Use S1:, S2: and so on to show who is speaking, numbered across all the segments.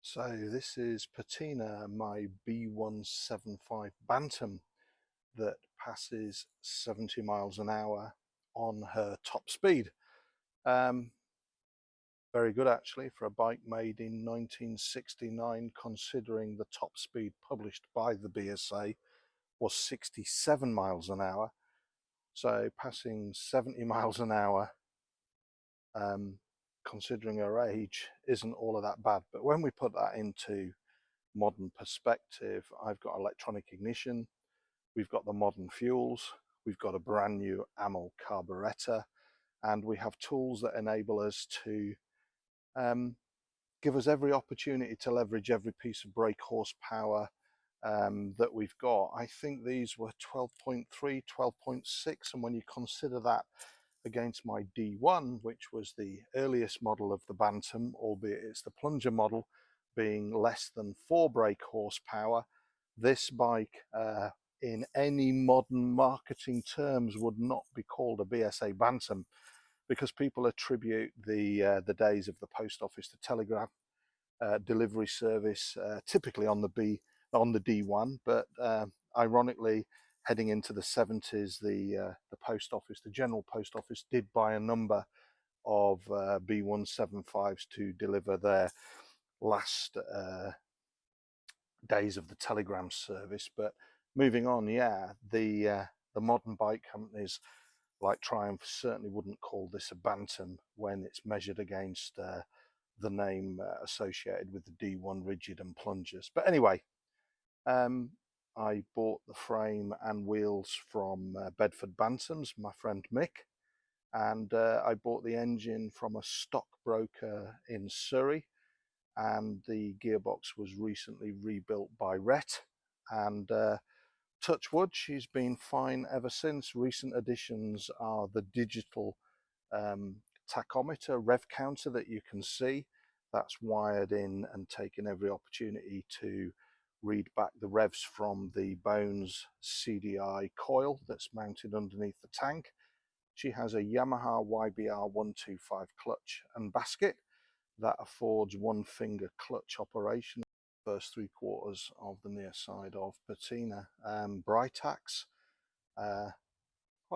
S1: So this is Patina, my B175 Bantam that passes 70 miles an hour on her top speed. Um, Very good actually for a bike made in 1969, considering the top speed published by the BSA was 67 miles an hour. So passing 70 miles an hour, considering her age, isn't all of that bad. But when we put that into modern perspective, I've got electronic ignition, we've got the modern fuels, we've got a brand new AML carburetor, and we have tools that enable us to give us every opportunity to leverage every piece of brake horsepower that we've got. I think these were 12.3, 12.6, and when you consider that against my D1, which was the earliest model of the Bantam, albeit it's the plunger model, being less than 4 brake horsepower, this bike in any modern marketing terms would not be called a BSA Bantam, because people attribute the days of the post office to telegram delivery service typically on the D1, but ironically, heading into the 70s, the post office, the general post office, did buy a number of B175s to deliver their last days of the telegram service. But moving on, yeah, the modern bike companies like Triumph certainly wouldn't call this a Bantam when it's measured against the name associated with the D1 rigid and plungers. But anyway, I bought the frame and wheels from Bedford Bantams, my friend Mick, and I bought the engine from a stockbroker in Surrey, and the gearbox was recently rebuilt by Rhett, and touch wood, she's been fine ever since. Recent additions are the digital tachometer rev counter that you can see. That's wired in and taken every opportunity to read back the revs from the Bones CDI coil that's mounted underneath the tank. She has a Yamaha YBR 125 clutch and basket that affords one finger clutch operation. First 3/4 of the near side of Patina. Britax, quite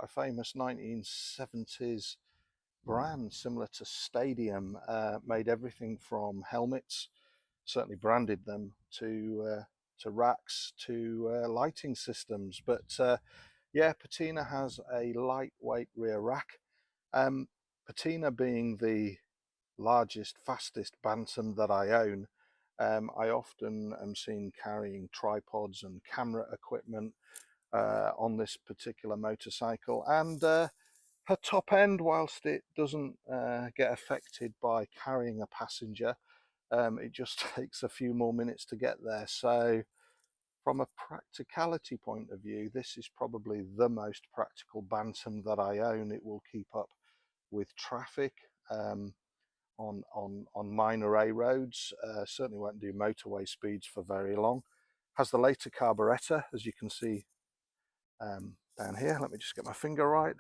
S1: a famous 1970s brand similar to Stadium, made everything from helmets, certainly branded them, to racks, to lighting systems. But yeah, Patina has a lightweight rear rack. Patina being the largest, fastest Bantam that I own, I often am seen carrying tripods and camera equipment on this particular motorcycle, and her top end, whilst it doesn't get affected by carrying a passenger, it just takes a few more minutes to get there. So from a practicality point of view, this is probably the most practical Bantam that I own. It will keep up with traffic on minor A roads, certainly won't do motorway speeds for very long. Has the later carburetor, as you can see down here. Let me just get my finger right.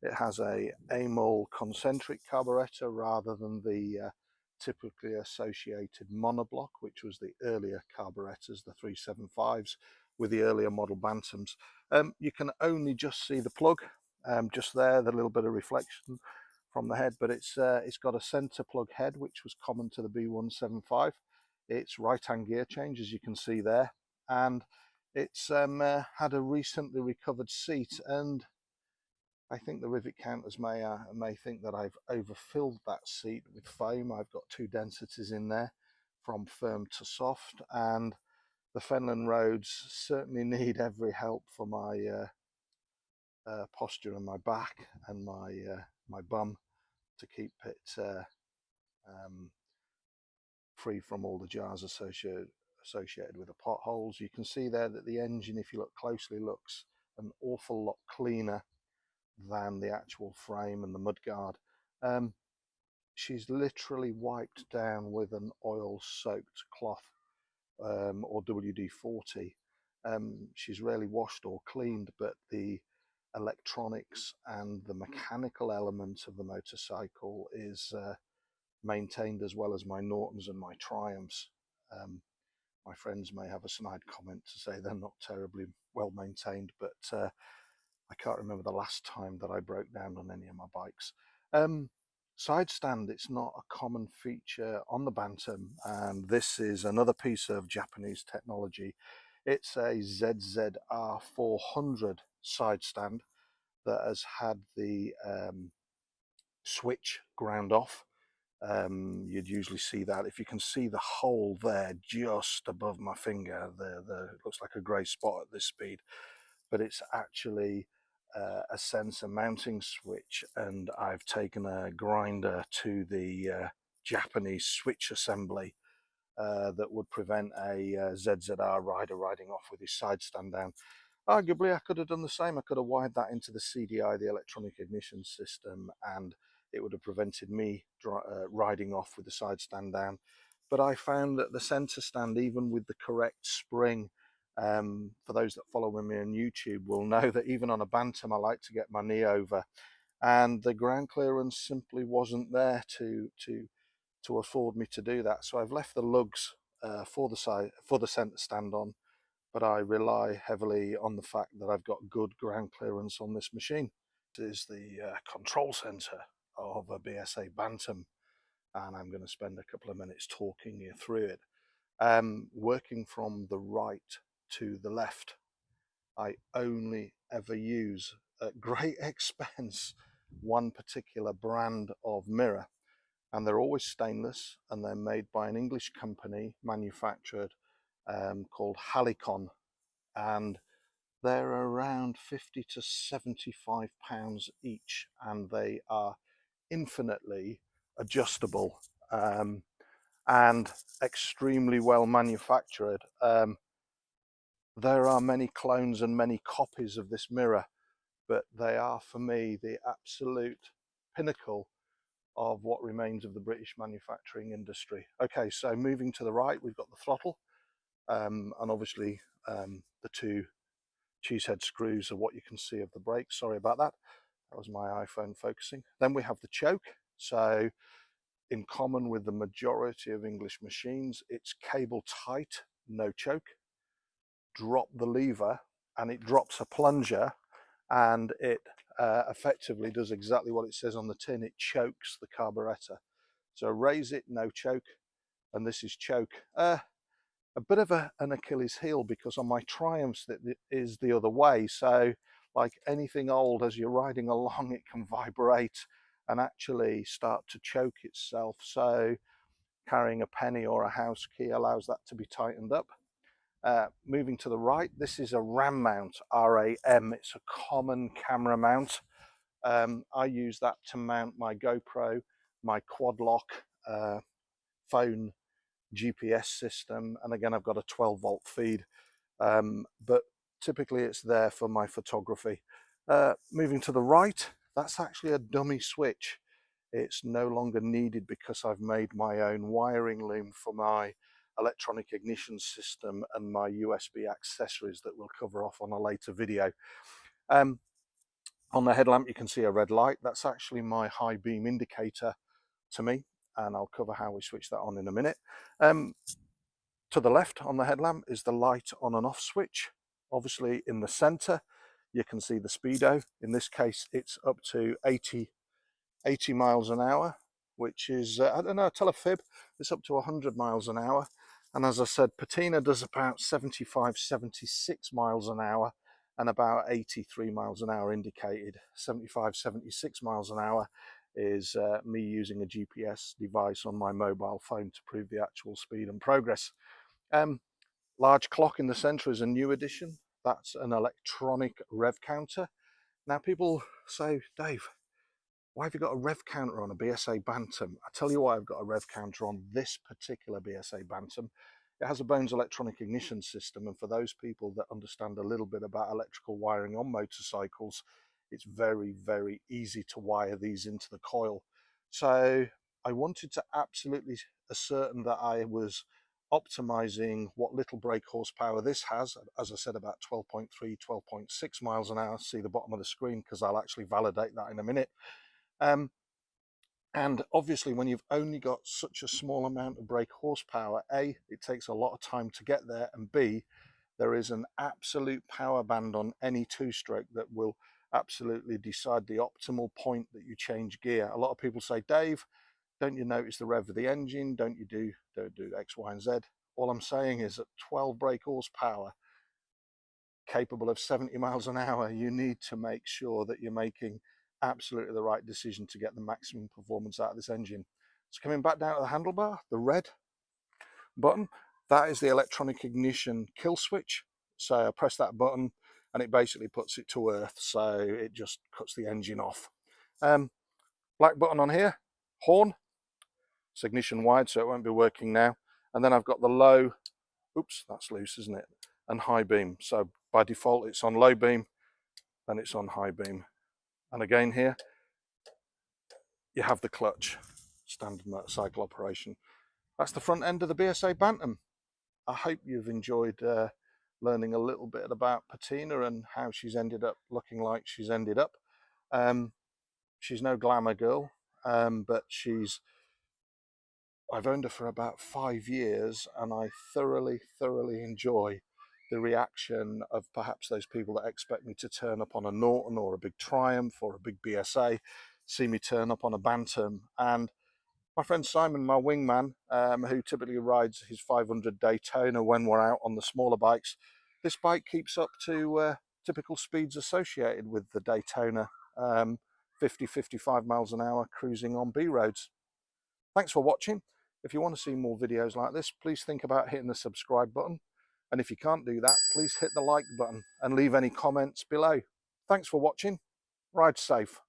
S1: It has a amyl concentric carburetor rather than the typically associated monoblock, which was the earlier carburetors, the 375s with the earlier model Bantams. You can only just see the plug, just there, the little bit of reflection from the head, but it's got a center plug head, which was common to the B175. It's right-hand gear change, as you can see there, and it's had a recently recovered seat, and I think the rivet counters may think that I've overfilled that seat with foam. I've got two densities in there, from firm to soft, and the Fenland roads certainly need every help for my posture and my back and my bum, to keep it free from all the jars associated with the potholes. You can see there that the engine, if you look closely, looks an awful lot cleaner than the actual frame and the mudguard. She's literally wiped down with an oil-soaked cloth or WD-40. She's rarely washed or cleaned, but the electronics and the mechanical element of the motorcycle is maintained, as well as my Nortons and my Triumphs. My friends may have a snide comment to say they're not terribly well maintained, but I can't remember the last time that I broke down on any of my bikes. Side stand, it's not a common feature on the Bantam, and this is another piece of Japanese technology. It's a ZZR 400 side stand that has had the switch ground off. You'd usually see that if you can see the hole there just above my finger. It looks like a grey spot at this speed, but it's actually a sensor mounting switch, and I've taken a grinder to the Japanese switch assembly that would prevent a ZZR rider riding off with his side stand down. Arguably, I could have done the same. I could have wired that into the CDI, the electronic ignition system, and it would have prevented me riding off with the side stand down. But I found that the center stand, even with the correct spring, for those that follow me on YouTube will know that even on a Bantam, I like to get my knee over, and the ground clearance simply wasn't there to afford me to do that. So I've left the lugs for the center stand on, but I rely heavily on the fact that I've got good ground clearance on this machine. This is the control center of a BSA Bantam, and I'm going to spend a couple of minutes talking you through it. Working from the right to the left, I only ever use, at great expense, one particular brand of mirror, and they're always stainless, and they're made by an English company, manufactured, called Halicon, and they're around 50 to 75 pounds each, and they are infinitely adjustable, and extremely well manufactured. There are many clones and many copies of this mirror, but they are, for me, the absolute pinnacle of what remains of the British manufacturing industry. Okay, so moving to the right, we've got the throttle, and obviously the two cheesehead screws are what you can see of the brake. Sorry about that. That was my iPhone focusing. Then we have the choke. So in common with the majority of English machines, it's cable tight, no choke. Drop the lever and it drops a plunger, and it effectively does exactly what it says on the tin. It chokes the carburetor. So raise it, no choke, and this is choke. A bit of an Achilles heel, because on my Triumphs that is the other way. So like anything old, as you're riding along, it can vibrate and actually start to choke itself. So carrying a penny or a house key allows that to be tightened up. Moving to the right, this is a RAM mount, RAM. It's a common camera mount. I use that to mount my GoPro, my quad lock, phone, GPS system, and again I've got a 12-volt feed, but typically it's there for my photography. Moving to the right, that's actually a dummy switch. It's no longer needed because I've made my own wiring loom for my electronic ignition system and my USB accessories that we'll cover off on a later video. On the headlamp you can see a red light. That's actually my high beam indicator to me, and I'll cover how we switch that on in a minute. To the left on the headlamp is the light on and off switch. Obviously in the center you can see the speedo. In this case it's up to 80 miles an hour, which is, I don't know, tell a fib, it's up to 100 miles an hour. And as I said, Patina does about 75, 76 miles an hour, and about 83 miles an hour indicated. 75, 76 miles an hour is me using a GPS device on my mobile phone to prove the actual speed and progress. Large clock in the center is a new addition. That's an electronic rev counter. Now people say, Dave, why have you got a rev counter on a BSA Bantam? I tell you why I've got a rev counter on this particular BSA Bantam. It has a Bones electronic ignition system, and for those people that understand a little bit about electrical wiring on motorcycles, it's very, very easy to wire these into the coil. So I wanted to absolutely ascertain that I was optimizing what little brake horsepower this has. As I said, about 12.3, 12.6 miles an hour. See the bottom of the screen, because I'll actually validate that in a minute. And obviously, when you've only got such a small amount of brake horsepower, A, it takes a lot of time to get there, and B, there is an absolute power band on any two-stroke that will absolutely decide the optimal point that you change gear. A lot of people say, Dave, don't you notice the rev of the engine? Don't do X, Y, and Z? All I'm saying is at 12 brake horsepower, capable of 70 miles an hour, you need to make sure that you're making absolutely the right decision to get the maximum performance out of this engine. So coming back down to the handlebar, the red button, that is the electronic ignition kill switch. So I press that button and it basically puts it to earth, so it just cuts the engine off. Black button on here, horn, it's ignition wide, so it won't be working now. And then I've got the low, oops, that's loose, isn't it? And high beam. So by default, it's on low beam, then it's on high beam. And again here, you have the clutch, standard motorcycle operation. That's the front end of the BSA Bantam. I hope you've enjoyed learning a little bit about Patina and how she's ended up looking like she's ended up. She's no glamour girl, but I've owned her for about 5 years, and I thoroughly enjoy the reaction of perhaps those people that expect me to turn up on a Norton or a big Triumph or a big BSA, see me turn up on a Bantam. And my friend Simon, my wingman, who typically rides his 500 Daytona when we're out on the smaller bikes, this bike keeps up to typical speeds associated with the Daytona, 50-55 miles an hour cruising on B roads. Thanks for watching. If you want to see more videos like this, please think about hitting the subscribe button. And if you can't do that, please hit the like button and leave any comments below. Thanks for watching. Ride safe.